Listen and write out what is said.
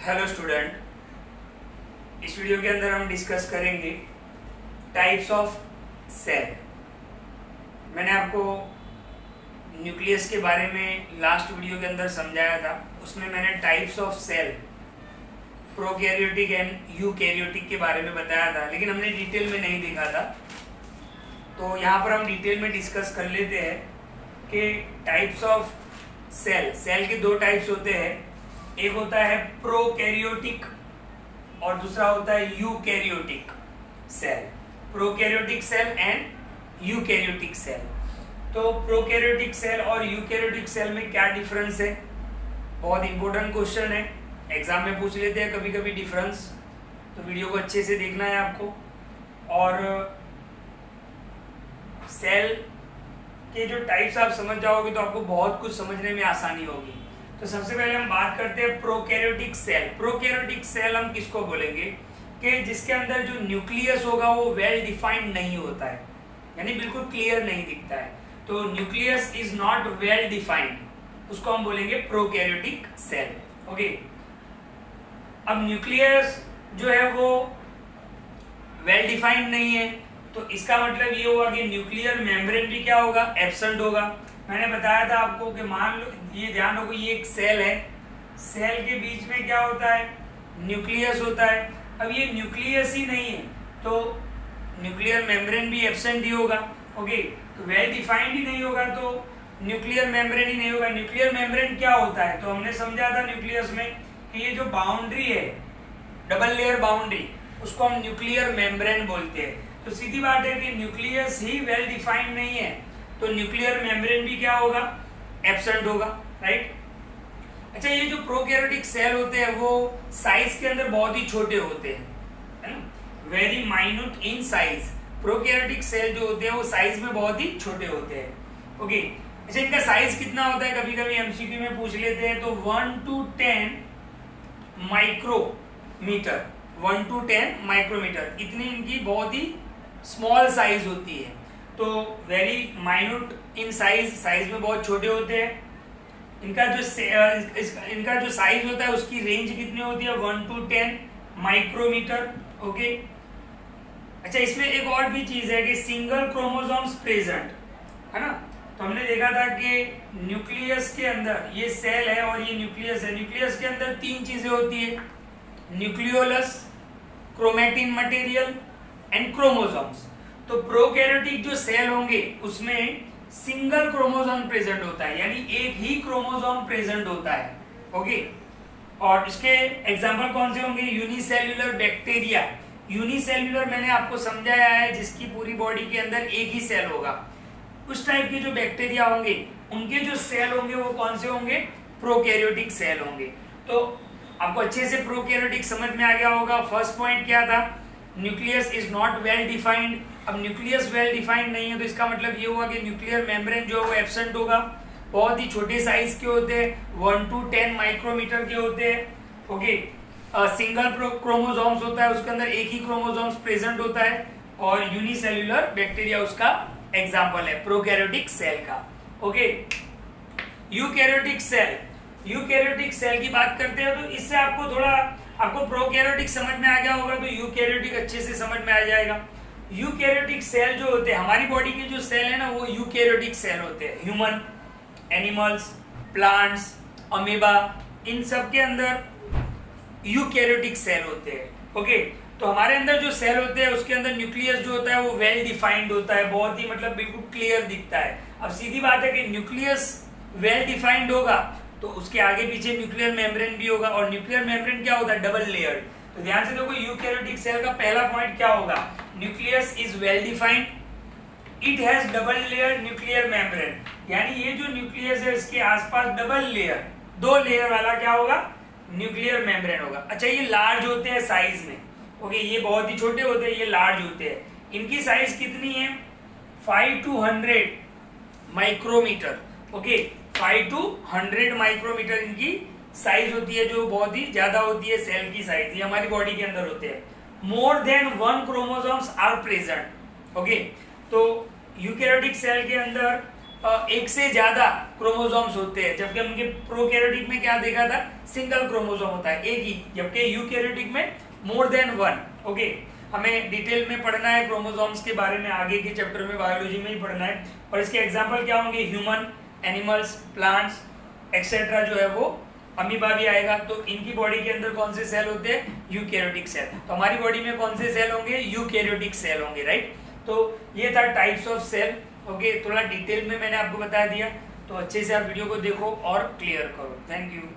Hello student, इस video के अंदर हम डिस्कस करेंगे टाइप्स ऑफ सेल। मैंने आपको न्यूक्लियस के बारे में लास्ट वीडियो के अंदर समझाया था। उसमें मैंने types of cell prokaryotic and eukaryotic के बारे में बताया था, लेकिन हमने डिटेल में नहीं देखा था। तो यहाँ पर हम डिटेल में डिस्कस कर लेते हैं कि टाइप्स ऑफ सेल के दो टाइप्स होते हैं। एक होता है प्रोकैरियोटिक और दूसरा होता है eukaryotic cell. Prokaryotic cell and eukaryotic cell. तो प्रोकैरियोटिक सेल और यूकैरियोटिक सेल में क्या डिफरेंस है? बहुत इंपॉर्टेंट क्वेश्चन है, एग्जाम में पूछ लेते हैं कभी कभी डिफरेंस। तो वीडियो को अच्छे से देखना है आपको। और सेल के जो टाइप्स आप समझ जाओगे तो आपको बहुत कुछ समझने में आसानी होगी। तो सबसे पहले हम बात करते हैं प्रोकैरियोटिक सेल। प्रोकैरियोटिक सेल हम किसको बोलेंगे कि जिसके अंदर जो न्यूक्लियस होगा वो वेल डिफाइंड नहीं होता है, यानी बिल्कुल क्लियर नहीं दिखता है। तो nucleus is not well defined, उसको हम बोलेंगे प्रोकैरियोटिक सेल। ओके, अब न्यूक्लियस जो है वो वेल डिफाइंड नहीं है, तो इसका मतलब ये होगा कि न्यूक्लियर मेम्ब्रेन भी क्या होगा? एब्सेंट होगा। मैंने बताया था आपको कि मान लो, ये ध्यान रखो, ये एक सेल है, सेल के बीच में क्या होता है? न्यूक्लियस होता है। अब ये न्यूक्लियस ही नहीं है तो न्यूक्लियर मेम्ब्रेन भी एब्सेंट ही होगा। ओके, तो वेल डिफाइंड ही नहीं होगा तो न्यूक्लियर मेम्ब्रेन ही नहीं होगा। न्यूक्लियर मेम्ब्रेन क्या होता है? तो हमने समझा था न्यूक्लियस में कि ये जो बाउंड्री है, डबल लेयर बाउंड्री, उसको हम न्यूक्लियर मेम्ब्रेन बोलते हैं। तो सीधी बात है कि न्यूक्लियस ही वेल डिफाइंड नहीं है तो न्यूक्लियर मेम्ब्रेन भी क्या होगा? एब्सेंट होगा, राइट। अच्छा, ये जो प्रोकैरियोटिक सेल होते हैं वो साइज के अंदर बहुत ही छोटे होते हैं, है ना, very minute in size. Prokaryotic cell जो होते हैं वो साइज में बहुत ही छोटे होते हैं। ओके, अच्छा, इनका साइज कितना होता है? कभी कभी एमसीक्यू में पूछ लेते हैं। तो 1 to 10 माइक्रोमीटर, 1 to 10 माइक्रोमीटर, इतनी इनकी बहुत ही स्मॉल साइज होती है। तो very minute in size, size में बहुत छोटे होते हैं। इनका जो साइज होता है उसकी रेंज कितनी होती है? 1 to 10 माइक्रोमीटर। ओके, अच्छा, इसमें एक और भी चीज है कि सिंगल क्रोमोसोम्स प्रेजेंट, है ना। तो हमने देखा था कि न्यूक्लियस के अंदर, ये सेल है और ये न्यूक्लियस है, न्यूक्लियस के अंदर तीन चीजें होती है: nucleolus, chromatin material and chromosomes. तो प्रोकैरियोटिक जो सेल होंगे उसमें सिंगल क्रोमोसोम प्रेजेंट होता है, यानी एक ही क्रोमोसोम प्रेजेंट होता है। ओके, और इसके एग्जांपल कौन से होंगे? Unicellular bacteria. यूनिसेल्युलर मैंने आपको समझाया है, जिसकी पूरी बॉडी के अंदर एक ही सेल होगा। उस टाइप के जो बैक्टीरिया होंगे उनके जो सेल होंगे वो कौन से होंगे? प्रोकैरियोटिक सेल होंगे। तो आपको अच्छे से प्रोकैरियोटिक समझ में आ गया होगा। फर्स्ट पॉइंट क्या था? Nucleus is not well defined. अब न्यूक्लियस वेल डिफाइंड नहीं है तो इसका मतलब ये हुआ कि न्यूक्लियर मेम्ब्रेन जो है वो एब्सेंट होगा। बहुत ही छोटे साइज के होते हैं, 1 to 10 माइक्रोमीटर के होते हैं। ओके, सिंगल क्रोमोसोम्स होता है, उसके अंदर एक ही क्रोमोसोम्स प्रेजेंट होता है। और यूनिसेल्युलर बैक्टीरिया उसका एग्जाम्पल है प्रोकैरियोटिक सेल का। Okay, eukaryotic cell. Eukaryotic cell की बात करते हैं तो इससे आपको थोड़ा, आपको प्रोकैरियोटिक समझ में आ गया होगा तो यूकैरियोटिक अच्छे से समझ में आ जाएगा। यूकैरियोटिक सेल जो होते हैं, हमारी बॉडी के जो सेल है ना, वो यूकैरियोटिक सेल होते हैं। ह्यूमन, एनिमल्स, प्लांट्स, अमीबा, इन सब के अंदर यूकैरियोटिक सेल होते हैं। ओके, तो हमारे अंदर जो सेल होते हैं उसके अंदर न्यूक्लियस जो होता है वो वेल डिफाइंड होता है, बहुत ही मतलब बिल्कुल क्लियर दिखता है। अब सीधी बात है कि न्यूक्लियस वेल डिफाइंड होगा तो उसके आगे पीछे न्यूक्लियर मेम्ब्रेन भी होगा। और न्यूक्लियर मेम्ब्रेन क्या होता है? Double layered. तो ध्यान से देखो, यूकैरियोटिक सेल का पहला पॉइंट क्या होगा? Nucleus is well defined, it has double layer nuclear membrane, यानी ये जो न्यूक्लियस है इसके आसपास डबल लेयर, 2 लेयर वाला क्या होगा? न्यूक्लियर मेम्ब्रेन होगा। अच्छा, ये लार्ज होते हैं साइज में। ओके, ये बहुत ही छोटे होते हैं, ये लार्ज होते हैं। इनकी साइज कितनी है? 5 to 100 micrometre. Okay, 5 to 100 micrometre इनकी साइज होती है, जो बहुत ही ज्यादा होती है सेल की साइज। ये हमारी बॉडी के अंदर होते हैं। More than 1 chromosomes are present. Okay, तो यूकैरियोटिक सेल के अंदर एक से ज्यादा क्रोमोसोम्स होते हैं, जबकि उनके प्रोकैरियोटिक में क्या देखा था, सिंगल क्रोमोसोम होता है, एक ही, जबकि यूकैरियोटिक में मोर देन वन। ओके, हमें डिटेल में पढ़ना है क्रोमोसोम्स के बारे में, आगे के चैप्टर में बायोलॉजी में ही पढ़ना है। और इसके एग्जांपल क्या होंगे, ह्यूमन, एनिमल्स, प्लांट्स एक्सेट्रा जो है वो अमीबा भी आएगा। तो इनकी बॉडी के अंदर कौन से सेल होते हैं, यूकैरियोटिक सेल। तो हमारी बॉडी में कौन से सेल होंगे, यूकैरियोटिक सेल होंगे, राइट। तो ये था टाइप्स ऑफ सेल। ओके, थोड़ा डिटेल में मैंने आपको बता दिया, तो अच्छे से आप वीडियो को देखो और क्लियर करो। Thank you.